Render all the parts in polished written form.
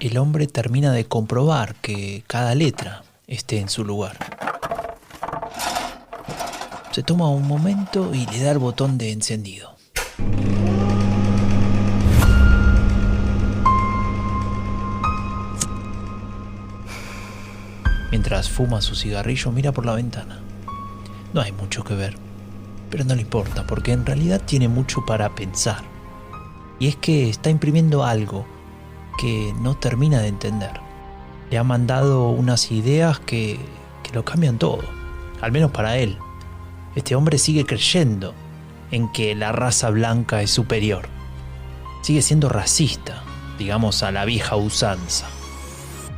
el hombre termina de comprobar que cada letra esté en su lugar. Se toma un momento y le da el botón de encendido. Mientras fuma su cigarrillo, mira por la ventana. No hay mucho que ver, pero no le importa, porque en realidad tiene mucho para pensar. Y es que está imprimiendo algo que no termina de entender. Le ha mandado unas ideas que lo cambian todo, al menos para él. Este hombre sigue creyendo en que la raza blanca es superior. Sigue siendo racista, digamos a la vieja usanza.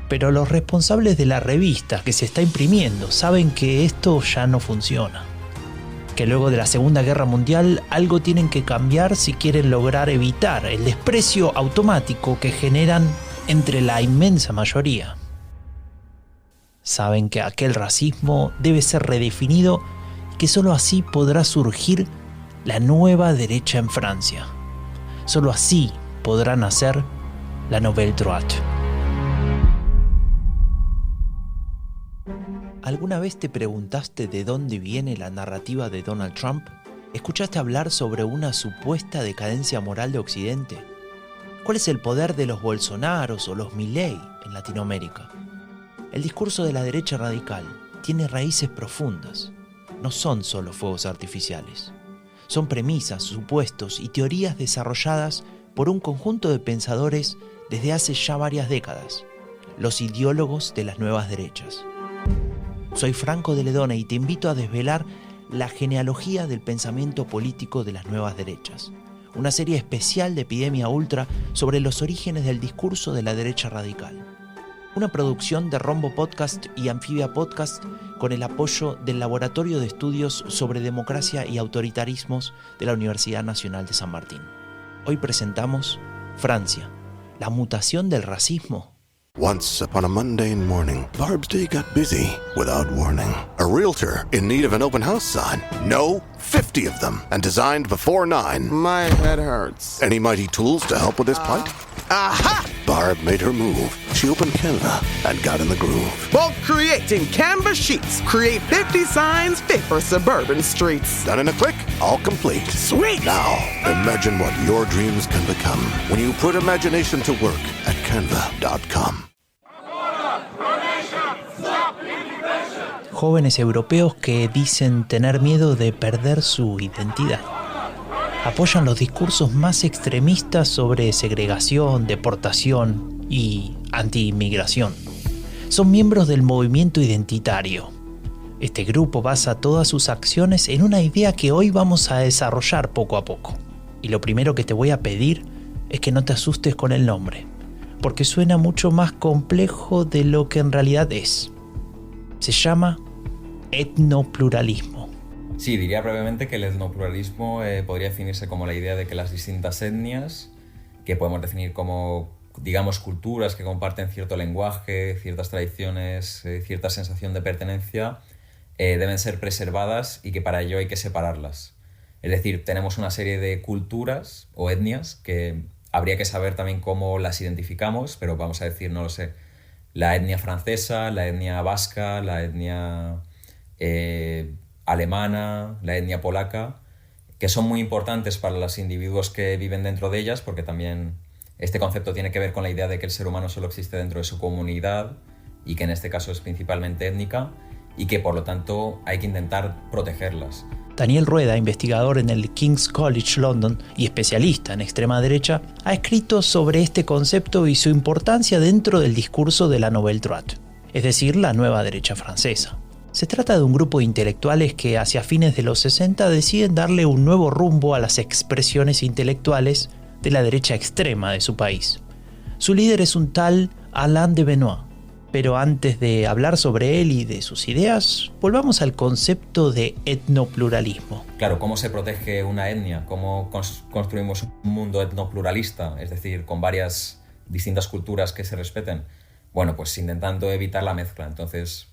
Pero los responsables de la revista que se está imprimiendo saben que esto ya no funciona. Que luego de la Segunda Guerra Mundial algo tienen que cambiar si quieren lograr evitar el desprecio automático que generan entre la inmensa mayoría. Saben que aquel racismo debe ser redefinido y que solo así podrá surgir la nueva derecha en Francia. Solo así podrá nacer la Nouvelle Droite. ¿Alguna vez te preguntaste de dónde viene la narrativa de Donald Trump? ¿Escuchaste hablar sobre una supuesta decadencia moral de Occidente? ¿Cuál es el poder de los Bolsonaros o los Milei en Latinoamérica? El discurso de la derecha radical tiene raíces profundas. No son solo fuegos artificiales. Son premisas, supuestos y teorías desarrolladas por un conjunto de pensadores desde hace ya varias décadas, los ideólogos de las nuevas derechas. Soy Franco de Ledona y te invito a desvelar la genealogía del pensamiento político de las nuevas derechas. Una serie especial de Epidemia Ultra sobre los orígenes del discurso de la derecha radical. Una producción de Rombo Podcast y Anfibia Podcast con el apoyo del Laboratorio de Estudios sobre Democracia y Autoritarismos de la Universidad Nacional de San Martín. Hoy presentamos Francia, la mutación del racismo. Once upon a mundane morning, Barb's day got busy without warning. A realtor in need of an open house sign. No, 50 of them, and designed before 9. My head hurts. Any mighty tools to help with his plight? Aha! Barb made her move. She opened Canva and got in the groove. Bulk creating Canva sheets. Create 50 signs fit for suburban streets. Done in a click, all complete. Sweet! Now, imagine what your dreams can become when you put imagination to work at canva.com. Jóvenes europeos que dicen tener miedo de perder su identidad. Apoyan los discursos más extremistas sobre segregación, deportación y anti-inmigración. Son miembros del movimiento identitario. Este grupo basa todas sus acciones en una idea que hoy vamos a desarrollar poco a poco. Y lo primero que te voy a pedir es que no te asustes con el nombre, porque suena mucho más complejo de lo que en realidad es. Se llama etnopluralismo. Sí, diría brevemente que el etnopluralismo podría definirse como la idea de que las distintas etnias, que podemos definir como, digamos, culturas que comparten cierto lenguaje, ciertas tradiciones, cierta sensación de pertenencia, deben ser preservadas y que para ello hay que separarlas. Es decir, tenemos una serie de culturas o etnias que habría que saber también cómo las identificamos, pero vamos a decir, no lo sé, la etnia francesa, la etnia vasca, la etnia alemana, la etnia polaca, que son muy importantes para los individuos que viven dentro de ellas, porque también este concepto tiene que ver con la idea de que el ser humano solo existe dentro de su comunidad y que en este caso es principalmente étnica y que por lo tanto hay que intentar protegerlas. Daniel Rueda, investigador en el King's College London y especialista en extrema derecha, ha escrito sobre este concepto y su importancia dentro del discurso de la Nouvelle Droite, es decir, la nueva derecha francesa. Se trata de un grupo de intelectuales que hacia fines de los 60 deciden darle un nuevo rumbo a las expresiones intelectuales de la derecha extrema de su país. Su líder es un tal Alain de Benoist. Pero antes de hablar sobre él y de sus ideas, volvamos al concepto de etnopluralismo. Claro, ¿cómo se protege una etnia? ¿Cómo construimos un mundo etnopluralista? Es decir, con varias distintas culturas que se respeten. Bueno, pues intentando evitar la mezcla. Entonces,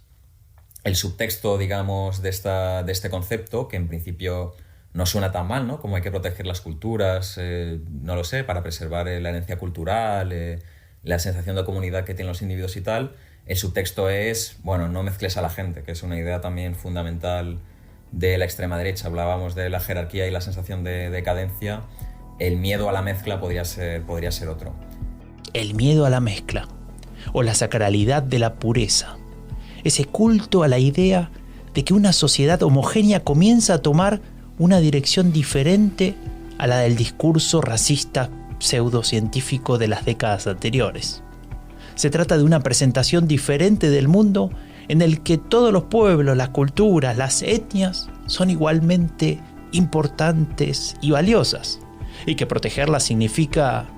el subtexto, digamos, de este concepto, que en principio no suena tan mal, ¿no? Como hay que proteger las culturas, no lo sé, para preservar la herencia cultural, la sensación de comunidad que tienen los individuos y tal. El subtexto es, bueno, no mezcles a la gente, que es una idea también fundamental de la extrema derecha. Hablábamos de la jerarquía y la sensación de decadencia. El miedo a la mezcla podría ser otro. El miedo a la mezcla, o la sacralidad de la pureza. Ese culto a la idea de que una sociedad homogénea comienza a tomar una dirección diferente a la del discurso racista pseudocientífico de las décadas anteriores. Se trata de una presentación diferente del mundo en el que todos los pueblos, las culturas, las etnias son igualmente importantes y valiosas, y que protegerlas significa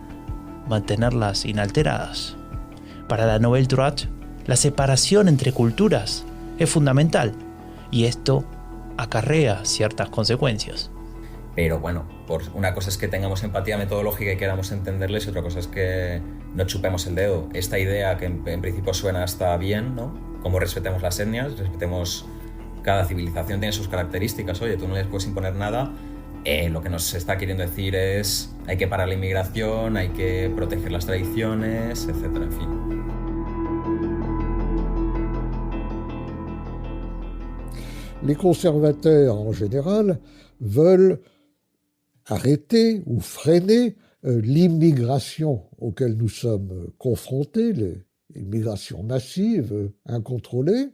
mantenerlas inalteradas. Para la Nouvelle Droite, la separación entre culturas es fundamental, y esto acarrea ciertas consecuencias. Pero bueno, una cosa es que tengamos empatía metodológica y queramos entenderles, y otra cosa es que no chupemos el dedo. Esta idea que en principio suena hasta bien, ¿no? Como respetemos las etnias, respetemos, cada civilización tiene sus características, oye, tú no les puedes imponer nada. Lo que nos está queriendo decir es hay que parar la inmigración, hay que proteger las tradiciones, etcétera, en fin. Les conservateurs, en général, veulent arrêter ou freiner l'immigration auquel nous sommes confrontés, l'immigration massive, incontrôlée.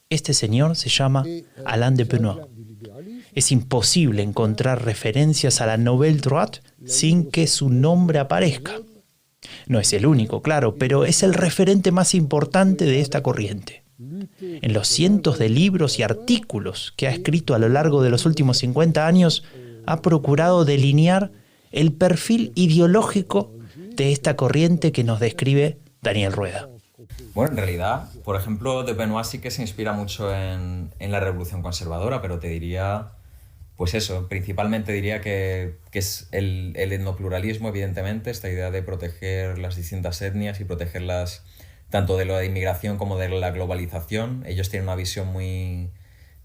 Este señor se llama Alain de Benoist. Es imposible encontrar referencias a la Nouvelle Droite sin que su nombre aparezca. No es el único, claro, pero es el referente más importante de esta corriente. En los cientos de libros y artículos que ha escrito a lo largo de los últimos 50 años, ha procurado delinear el perfil ideológico de esta corriente que nos describe Daniel Rueda. Bueno, en realidad, por ejemplo, de Benoist sí que se inspira mucho en la revolución conservadora, pero te diría, pues eso, principalmente diría que es el etnopluralismo, evidentemente, esta idea de proteger las distintas etnias y protegerlas tanto de la inmigración como de la globalización. Ellos tienen una visión muy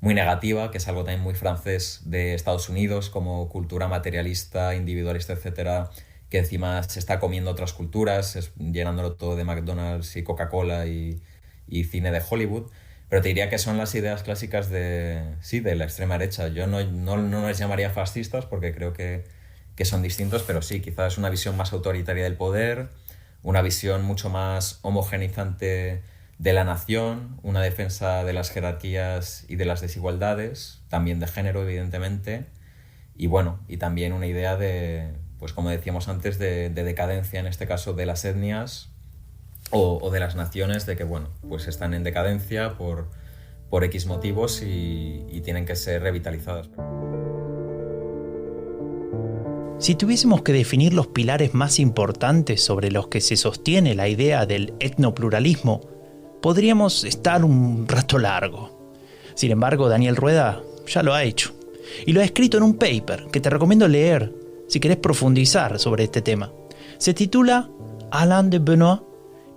negativa, que es algo también muy francés de Estados Unidos, como cultura materialista, individualista, etcétera, que encima se está comiendo otras culturas, llenándolo todo de McDonald's y Coca-Cola y cine de Hollywood. Pero te diría que son las ideas clásicas de la extrema derecha. Yo no les llamaría fascistas porque creo que son distintos, pero sí, quizás una visión más autoritaria del poder, una visión mucho más homogeneizante de la nación, una defensa de las jerarquías y de las desigualdades, también de género, evidentemente, y bueno, y también una idea de, pues como decíamos antes, de decadencia, en este caso de las etnias o de las naciones, de que bueno, pues están en decadencia por X motivos y tienen que ser revitalizadas. Si tuviésemos que definir los pilares más importantes sobre los que se sostiene la idea del etnopluralismo, podríamos estar un rato largo. Sin embargo, Daniel Rueda ya lo ha hecho. Y lo ha escrito en un paper que te recomiendo leer si querés profundizar sobre este tema. Se titula Alain de Benoist,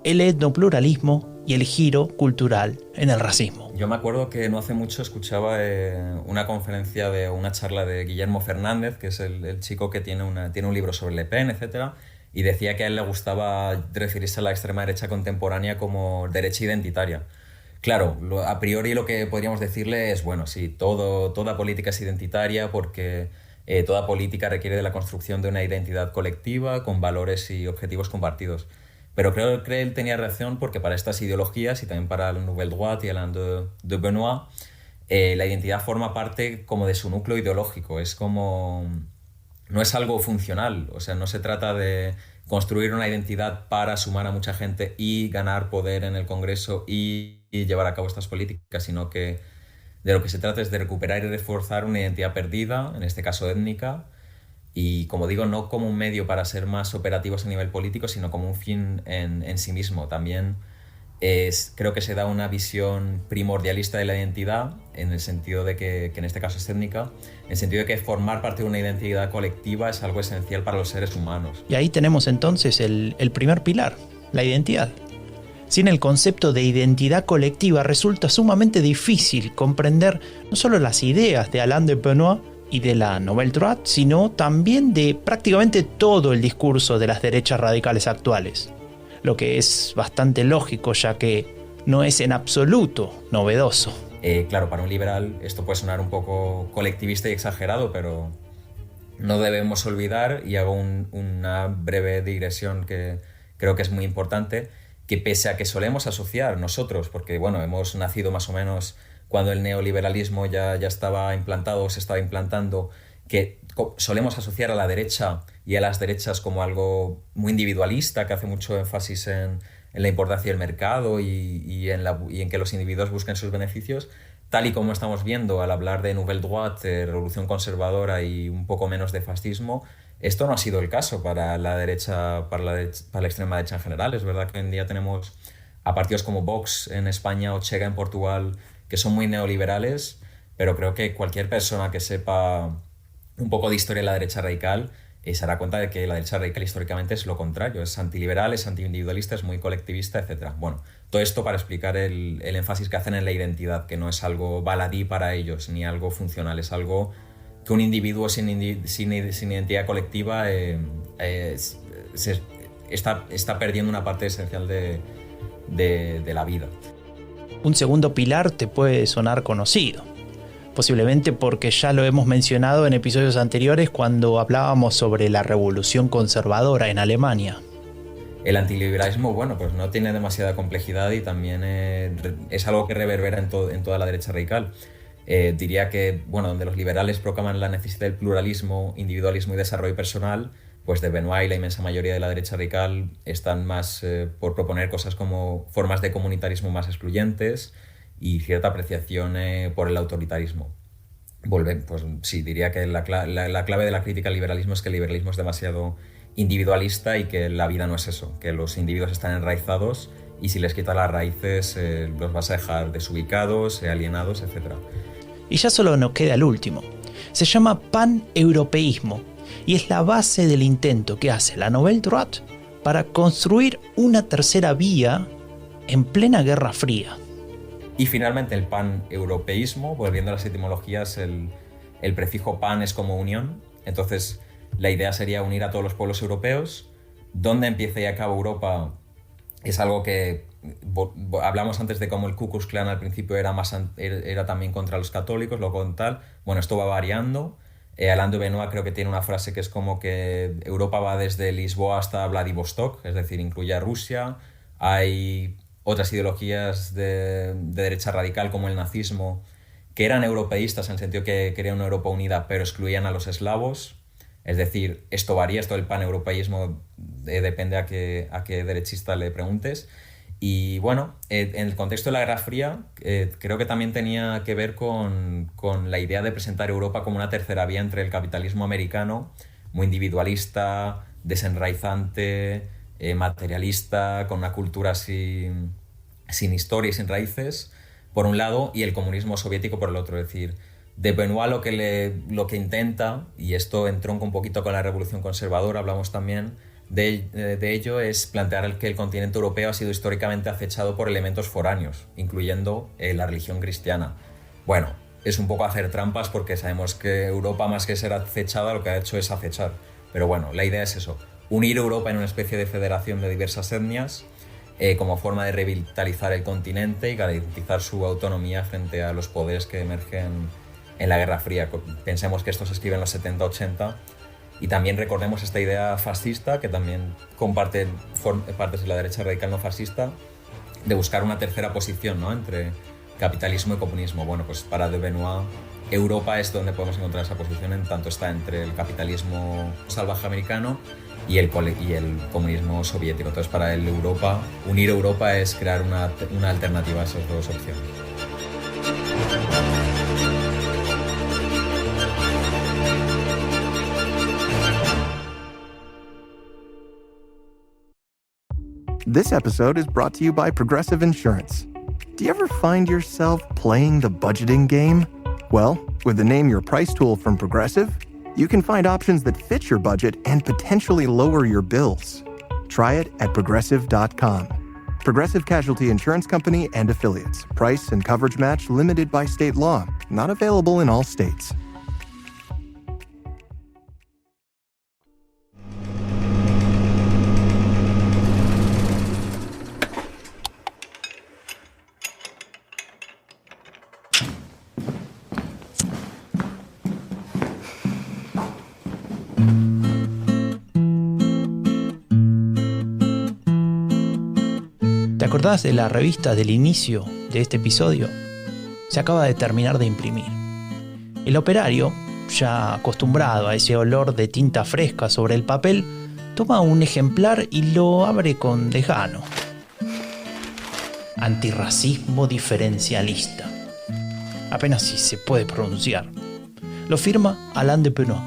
el etnopluralismo y el giro cultural en el racismo. Yo me acuerdo que no hace mucho escuchaba una conferencia una charla de Guillermo Fernández, que es el chico que tiene un libro sobre Le Pen, etc. Y decía que a él le gustaba referirse a la extrema derecha contemporánea como derecha identitaria. Claro, a priori lo que podríamos decirle es, bueno, sí, toda política es identitaria porque toda política requiere de la construcción de una identidad colectiva con valores y objetivos compartidos. Pero creo que él tenía razón porque para estas ideologías y también para la Nouvelle Droite y Alain de Benoist, la identidad forma parte como de su núcleo ideológico. Es como... no es algo funcional, o sea, no se trata de construir una identidad para sumar a mucha gente y ganar poder en el Congreso y llevar a cabo estas políticas, sino que de lo que se trata es de recuperar y reforzar una identidad perdida, en este caso étnica, y como digo, no como un medio para ser más operativos a nivel político, sino como un fin en sí mismo. También creo que se da una visión primordialista de la identidad, en el sentido de que en este caso es étnica, en el sentido de que formar parte de una identidad colectiva es algo esencial para los seres humanos. Y ahí tenemos entonces el primer pilar, la identidad. Sin el concepto de identidad colectiva resulta sumamente difícil comprender no solo las ideas de Alain de Benoist y de la Nouvelle Droite, sino también de prácticamente todo el discurso de las derechas radicales actuales. lo que es bastante lógico ya que no es en absoluto novedoso. Claro, para un liberal esto puede sonar un poco colectivista y exagerado, pero no debemos olvidar, y hago una breve digresión que creo que es muy importante, que pese a que solemos asociar nosotros, porque bueno, hemos nacido más o menos cuando el neoliberalismo ya estaba implantado o se estaba implantando, que solemos asociar a la derecha y a las derechas como algo muy individualista, que hace mucho énfasis en la importancia del mercado y en que los individuos busquen sus beneficios, tal y como estamos viendo al hablar de Nouvelle Droite, revolución conservadora y un poco menos de fascismo. Esto no ha sido el caso para la derecha, para la extrema derecha en general. Es verdad que hoy en día tenemos a partidos como Vox en España o Chega en Portugal, que son muy neoliberales, pero creo que cualquier persona que sepa un poco de historia de la derecha radical se dará cuenta de que la derecha radical históricamente es lo contrario, es antiliberal, es antiindividualista, es muy colectivista, etc. Bueno, todo esto para explicar el énfasis que hacen en la identidad, que no es algo baladí para ellos, ni algo funcional, es algo que un individuo sin identidad colectiva está perdiendo una parte esencial de la vida. Un segundo pilar te puede sonar conocido, posiblemente porque ya lo hemos mencionado en episodios anteriores cuando hablábamos sobre la revolución conservadora en Alemania. El antiliberalismo, bueno, pues no tiene demasiada complejidad y también es algo que reverbera en toda la derecha radical. Diría que, bueno, donde los liberales proclaman la necesidad del pluralismo, individualismo y desarrollo personal, pues de Benoit y la inmensa mayoría de la derecha radical están más por proponer cosas como formas de comunitarismo más excluyentes y cierta apreciación por el autoritarismo. Pues sí, diría que la clave de la crítica al liberalismo es que el liberalismo es demasiado individualista y que la vida no es eso, que los individuos están enraizados y si les quitas las raíces los vas a dejar desubicados, alienados, etc. Y ya solo nos queda el último. Se llama paneuropeísmo y es la base del intento que hace la Nouvelle Droite para construir una tercera vía en plena Guerra Fría. Y finalmente el paneuropeísmo, volviendo a las etimologías, el prefijo pan es como unión, entonces la idea sería unir a todos los pueblos europeos. ¿Dónde empieza y acaba Europa? Es algo que hablamos antes de cómo el Ku Klux Klan al principio era también contra los católicos, luego con tal. Bueno, esto va variando. Alain de Benoit creo que tiene una frase que es como que Europa va desde Lisboa hasta Vladivostok, es decir, incluye a Rusia. Hay otras ideologías de derecha radical como el nazismo que eran europeístas en el sentido que querían una Europa unida pero excluían a los eslavos. Es decir, esto varía, esto del paneuropeísmo depende a qué derechista le preguntes. Y bueno, en el contexto de la Guerra Fría creo que también tenía que ver con la idea de presentar Europa como una tercera vía entre el capitalismo americano, muy individualista, desenraizante, materialista, con una cultura sin historia y sin raíces, por un lado, y el comunismo soviético por el otro. Es decir, de Benoit lo que intenta, y esto entronca un poquito con la revolución conservadora, hablamos también de ello, es plantear que el continente europeo ha sido históricamente acechado por elementos foráneos, incluyendo la religión cristiana. Bueno, es un poco hacer trampas porque sabemos que Europa, más que ser acechada, lo que ha hecho es acechar. Pero bueno, la idea es eso, unir Europa en una especie de federación de diversas etnias como forma de revitalizar el continente y garantizar su autonomía frente a los poderes que emergen en la Guerra Fría. Pensemos que esto se escribe en los 70-80 y también recordemos esta idea fascista que también comparten partes de la derecha radical no fascista de buscar una tercera posición, ¿no?, entre capitalismo y comunismo. Bueno, pues para de Benoit, Europa es donde podemos encontrar esa posición, en tanto está entre el capitalismo salvaje americano y el comunismo soviético. Entonces, para él, unir Europa es crear una alternativa a esas dos opciones. This episode is brought to you by Progressive Insurance. Do you ever find yourself playing the budgeting game? Well, with the Name Your Price tool from Progressive, you can find options that fit your budget and potentially lower your bills. Try it at Progressive.com. Progressive Casualty Insurance Company and Affiliates. Price and coverage match limited by state law. Not available in all states. ¿Te acordás de la revista del inicio de este episodio? Se acaba de terminar de imprimir. El operario, ya acostumbrado a ese olor de tinta fresca sobre el papel, toma un ejemplar y lo abre con desgano. Antirracismo diferencialista. Apenas si se puede pronunciar. Lo firma Alain de Benoist.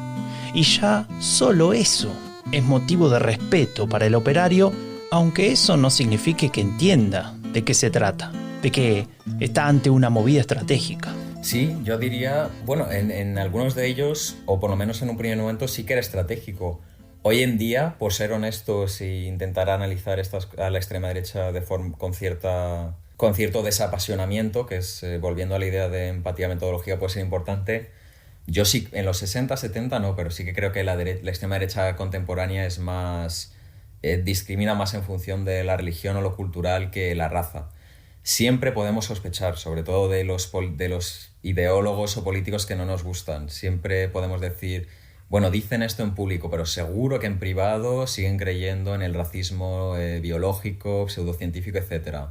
Y ya solo eso es motivo de respeto para el operario, aunque eso no signifique que entienda de qué se trata, de que está ante una movida estratégica. Sí, yo diría, bueno, en algunos de ellos, o por lo menos en un primer momento, sí que era estratégico. Hoy en día, por ser honestos e intentar analizar a la extrema derecha con cierto desapasionamiento, que es, volviendo a la idea de empatía metodológica, puede ser importante. Yo sí, en los 60, 70 no, pero sí que creo que la extrema derecha contemporánea es más... discrimina más en función de la religión o lo cultural que la raza. Siempre podemos sospechar, sobre todo de los ideólogos o políticos que no nos gustan. Siempre podemos decir, bueno, dicen esto en público, pero seguro que en privado siguen creyendo en el racismo biológico, pseudocientífico, etc.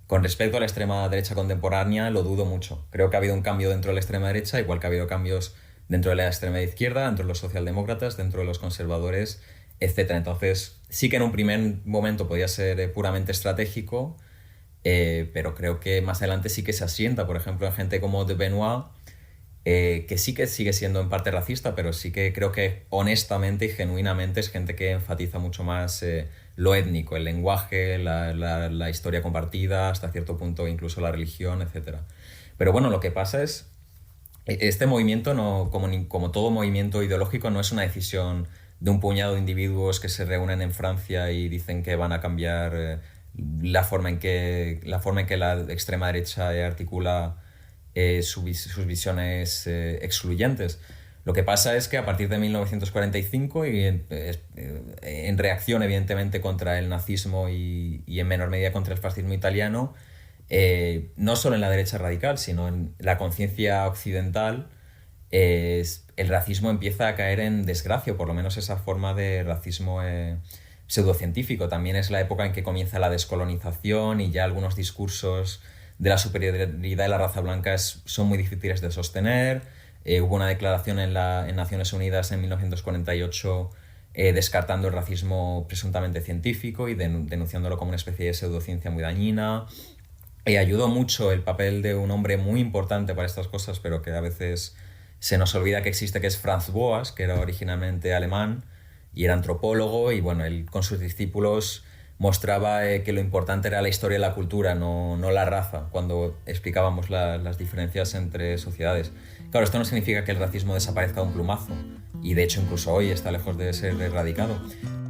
Con respecto a la extrema derecha contemporánea, lo dudo mucho. Creo que ha habido un cambio dentro de la extrema derecha, igual que ha habido cambios dentro de la extrema izquierda, dentro de los socialdemócratas, dentro de los conservadores, etc. Entonces, sí que en un primer momento podía ser puramente estratégico, pero creo que más adelante sí que se asienta, por ejemplo, en gente como de Benoist, que sí que sigue siendo en parte racista, pero sí que creo que honestamente y genuinamente es gente que enfatiza mucho más lo étnico, el lenguaje, la historia compartida, hasta cierto punto incluso la religión, etc. Pero bueno, lo que pasa es, este movimiento, no, como todo movimiento ideológico, no es una decisión de un puñado de individuos que se reúnen en Francia y dicen que van a cambiar la forma en que la extrema derecha articula sus visiones excluyentes. Lo que pasa es que a partir de 1945, y en reacción evidentemente contra el nazismo y en menor medida contra el fascismo italiano, no solo en la derecha radical, sino en la conciencia occidental, el racismo empieza a caer en desgracia, o por lo menos esa forma de racismo pseudocientífico. También es la época en que comienza la descolonización y ya algunos discursos de la superioridad de la raza blanca son muy difíciles de sostener. Hubo una declaración en Naciones Unidas en 1948 descartando el racismo presuntamente científico y denunciándolo como una especie de pseudociencia muy dañina. Ayudó mucho el papel de un hombre muy importante para estas cosas, pero que a veces se nos olvida que existe, que es Franz Boas, que era originalmente alemán y era antropólogo, y bueno, él con sus discípulos mostraba que lo importante era la historia y la cultura, no la raza, cuando explicábamos las diferencias entre sociedades. Claro, esto no significa que el racismo desaparezca de un plumazo, y de hecho incluso hoy está lejos de ser erradicado.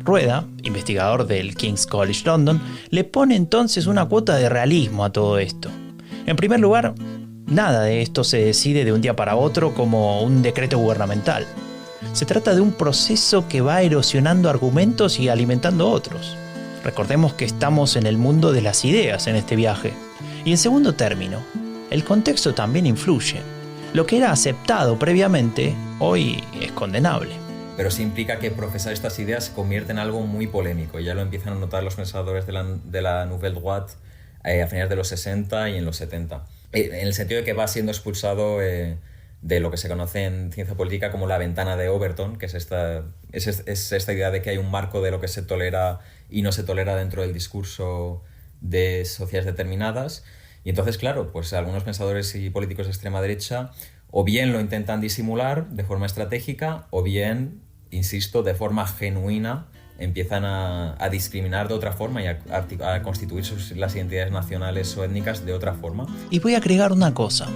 Rueda, investigador del King's College London, le pone entonces una cuota de realismo a todo esto. En primer lugar, nada de esto se decide de un día para otro como un decreto gubernamental. Se trata de un proceso que va erosionando argumentos y alimentando otros. Recordemos que estamos en el mundo de las ideas en este viaje. Y en segundo término, el contexto también influye. Lo que era aceptado previamente, hoy es condenable. Pero sí implica que profesar estas ideas se convierte en algo muy polémico. Ya lo empiezan a notar los pensadores de la Nouvelle Droite a finales de los 60 y en los 70. En el sentido de que va siendo expulsado de lo que se conoce en ciencia política como la ventana de Overton, que es esta idea de que hay un marco de lo que se tolera y no se tolera dentro del discurso de sociedades determinadas. Y entonces, claro, pues algunos pensadores y políticos de extrema derecha o bien lo intentan disimular de forma estratégica o bien, insisto, de forma genuina empiezan a discriminar de otra forma y a constituir las identidades nacionales o étnicas de otra forma. Y voy a agregar una cosa.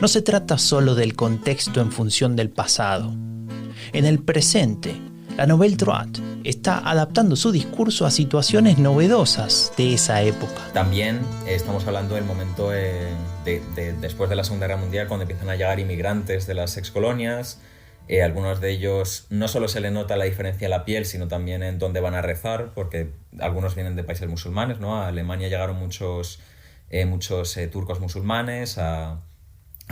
No se trata solo del contexto en función del pasado. En el presente, la Nouvelle Droite está adaptando su discurso a situaciones novedosas de esa época. También estamos hablando del momento después de la Segunda Guerra Mundial, cuando empiezan a llegar inmigrantes de las excolonias. Algunos de ellos no solo se le nota la diferencia en la piel, sino también en dónde van a rezar, porque algunos vienen de países musulmanes, ¿no? A Alemania llegaron muchos turcos musulmanes, a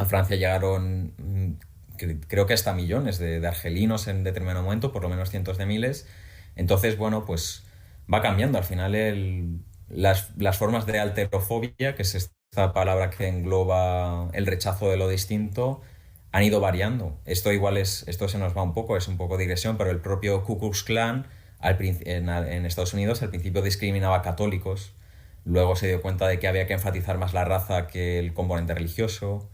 Francia llegaron creo que hasta millones de argelinos en determinado momento, por lo menos cientos de miles. Entonces, bueno, pues va cambiando. Al final las formas de alterofobia, que es esta palabra que engloba el rechazo de lo distinto, han ido variando. Esto se nos va un poco, es un poco digresión, pero el propio Ku Klux Klan en Estados Unidos al principio discriminaba a católicos, luego se dio cuenta de que había que enfatizar más la raza que el componente religioso.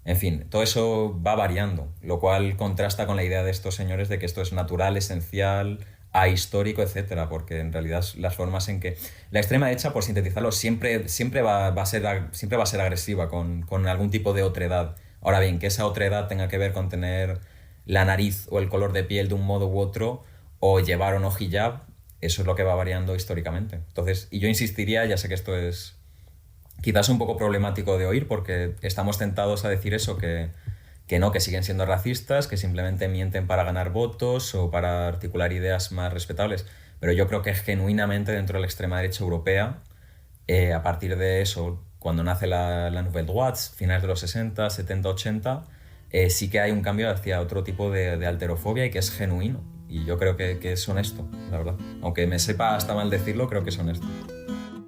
En fin, todo eso va variando, lo cual contrasta con la idea de estos señores de que esto es natural, esencial, ahistórico, etcétera, porque en realidad las formas en que la extrema derecha, por sintetizarlo, siempre va a ser agresiva con algún tipo de otredad. Ahora bien, que esa otredad tenga que ver con tener la nariz o el color de piel de un modo u otro, o llevar o no hijab, eso es lo que va variando históricamente. Entonces, y yo insistiría, ya sé que esto es quizás un poco problemático de oír, porque estamos tentados a decir eso, que siguen siendo racistas, que simplemente mienten para ganar votos o para articular ideas más respetables. Pero yo creo que genuinamente dentro de la extrema derecha europea, a partir de eso, cuando nace la Nouvelle Droite, finales de los 60, 70, 80, sí que hay un cambio hacia otro tipo de alterofobia y que es genuino. Y yo creo que es honesto, la verdad. Aunque me sepa hasta mal decirlo, creo que es honesto.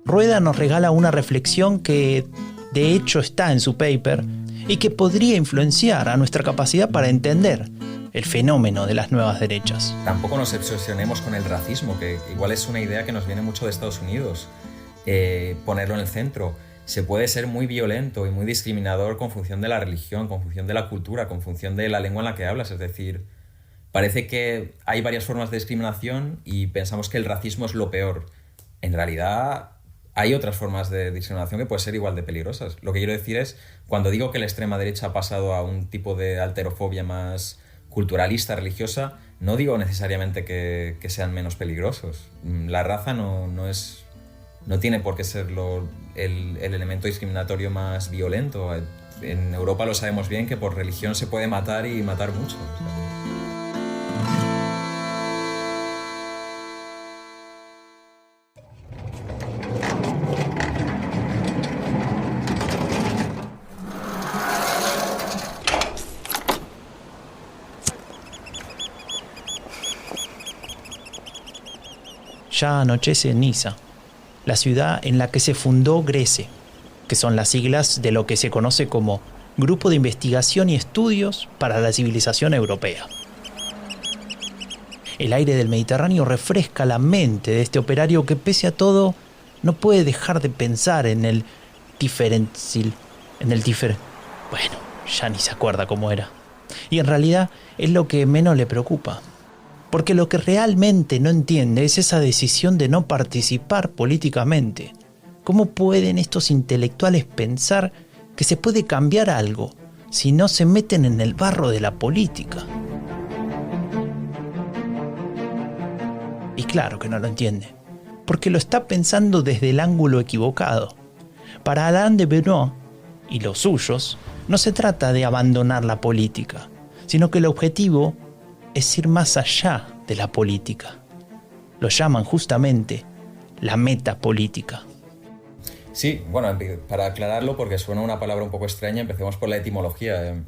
Rueda nos regala una reflexión que de hecho está en su paper y que podría influenciar a nuestra capacidad para entender el fenómeno de las nuevas derechas. Tampoco nos obsesionemos con el racismo, que igual es una idea que nos viene mucho de Estados Unidos. Ponerlo en el centro. Se puede ser muy violento y muy discriminador con función de la religión, con función de la cultura, con función de la lengua en la que hablas. Es decir, parece que hay varias formas de discriminación y pensamos que el racismo es lo peor. En realidad hay otras formas de discriminación que pueden ser igual de peligrosas. Lo que quiero decir es, cuando digo que la extrema derecha ha pasado a un tipo de alterofobia más culturalista, religiosa, no digo necesariamente que sean menos peligrosos. La raza no tiene por qué ser el elemento discriminatorio más violento. En Europa lo sabemos bien, que por religión se puede matar y matar mucho. Ya anochece en Niza, la ciudad en la que se fundó GRECE, que son las siglas de lo que se conoce como Grupo de Investigación y Estudios para la Civilización Europea. El aire del Mediterráneo refresca la mente de este operario que, pese a todo, no puede dejar de pensar en el diferencil, bueno, ya ni se acuerda cómo era. Y en realidad es lo que menos le preocupa. Porque lo que realmente no entiende es esa decisión de no participar políticamente. ¿Cómo pueden estos intelectuales pensar que se puede cambiar algo si no se meten en el barro de la política? Y claro que no lo entiende, porque lo está pensando desde el ángulo equivocado. Para Alain de Benoist y los suyos, no se trata de abandonar la política, sino que el objetivo es ir más allá de la política. Lo llaman justamente la metapolítica. Sí, bueno, para aclararlo, porque suena una palabra un poco extraña, empecemos por la etimología.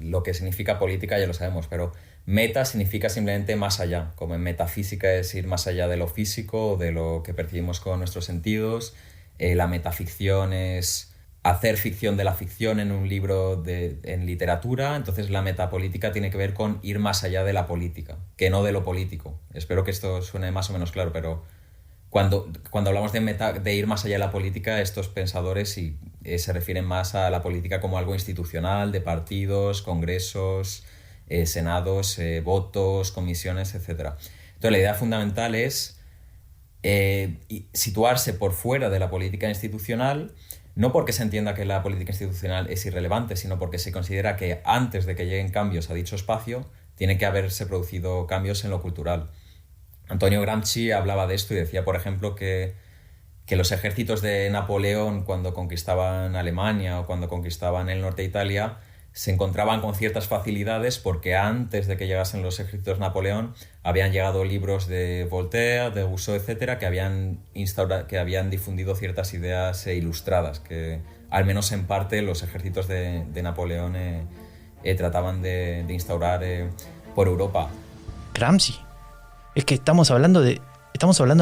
Lo que significa política ya lo sabemos, pero meta significa simplemente más allá, como en metafísica es ir más allá de lo físico, de lo que percibimos con nuestros sentidos. La metaficción es hacer ficción de la ficción en un libro en literatura. Entonces la metapolítica tiene que ver con ir más allá de la política, que no de lo político. Espero que esto suene más o menos claro, pero cuando hablamos de ir más allá de la política, estos pensadores se refieren más a la política como algo institucional, de partidos, congresos, senados, votos, comisiones, etc. Entonces la idea fundamental es situarse por fuera de la política institucional, no porque se entienda que la política institucional es irrelevante, sino porque se considera que antes de que lleguen cambios a dicho espacio, tiene que haberse producido cambios en lo cultural. Antonio Gramsci hablaba de esto y decía, por ejemplo, que los ejércitos de Napoleón, cuando conquistaban Alemania o cuando conquistaban el norte de Italia, se encontraban con ciertas facilidades porque antes de que llegasen los ejércitos de Napoleón habían llegado libros de Voltaire, de Rousseau, etcétera, que habían difundido ciertas ideas ilustradas que, al menos en parte, los ejércitos de Napoleón trataban de instaurar por Europa. Gramsci. Es que estamos hablando de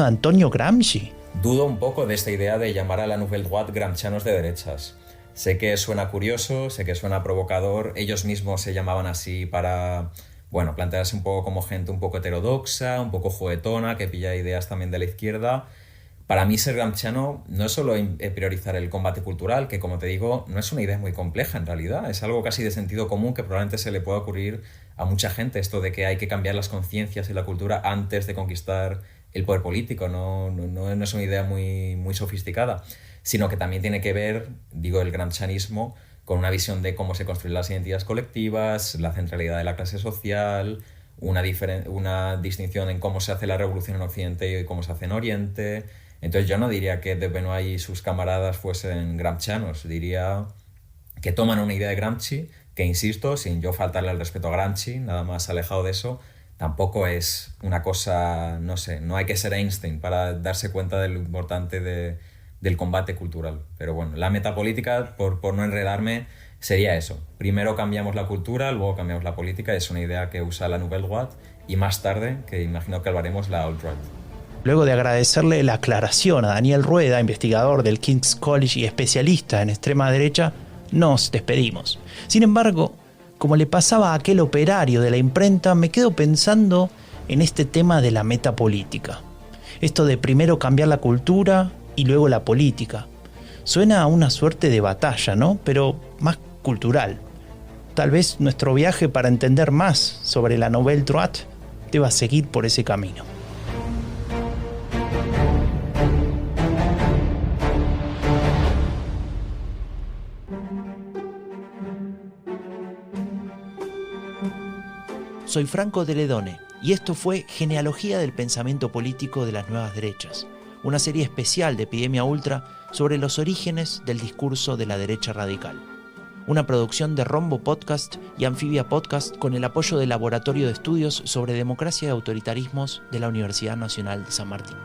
Antonio Gramsci. Dudo un poco de esta idea de llamar a la Nouvelle Droite gramscianos de derechas. Sé que suena curioso, sé que suena provocador. Ellos mismos se llamaban así para, bueno, plantearse un poco como gente un poco heterodoxa, un poco juguetona, que pilla ideas también de la izquierda. Para mí ser gramsciano no es solo priorizar el combate cultural, que como te digo, no es una idea muy compleja en realidad. Es algo casi de sentido común que probablemente se le pueda ocurrir a mucha gente, esto de que hay que cambiar las conciencias y la cultura antes de conquistar el poder político. No es una idea muy sofisticada, sino que también tiene que ver, digo, el gramscianismo con una visión de cómo se construyen las identidades colectivas, la centralidad de la clase social, una distinción en cómo se hace la revolución en Occidente y cómo se hace en Oriente. Entonces yo no diría que de Benoit y sus camaradas fuesen gramscianos, diría que toman una idea de Gramsci, que insisto, sin yo faltarle al respeto a Gramsci, nada más alejado de eso, tampoco es una cosa, no sé, no hay que ser Einstein para darse cuenta de lo importante del combate cultural. Pero bueno, la metapolítica, por no enredarme, sería eso. Primero cambiamos la cultura, luego cambiamos la política, es una idea que usa la Nouvelle Droite, y más tarde, que imagino que hablaremos, la Alt-Right. Luego de agradecerle la aclaración a Daniel Rueda, investigador del King's College y especialista en extrema derecha, nos despedimos. Sin embargo, como le pasaba a aquel operario de la imprenta, me quedo pensando en este tema de la metapolítica. Esto de primero cambiar la cultura y luego la política. Suena a una suerte de batalla, ¿no? Pero más cultural. Tal vez nuestro viaje para entender más sobre la Nouvelle Droite deba seguir por ese camino. Soy Franco de Ledone y esto fue Genealogía del Pensamiento Político de las Nuevas Derechas, una serie especial de Epidemia Ultra sobre los orígenes del discurso de la derecha radical. Una producción de Rombo Podcast y Anfibia Podcast con el apoyo del Laboratorio de Estudios sobre Democracia y Autoritarismos de la Universidad Nacional de San Martín.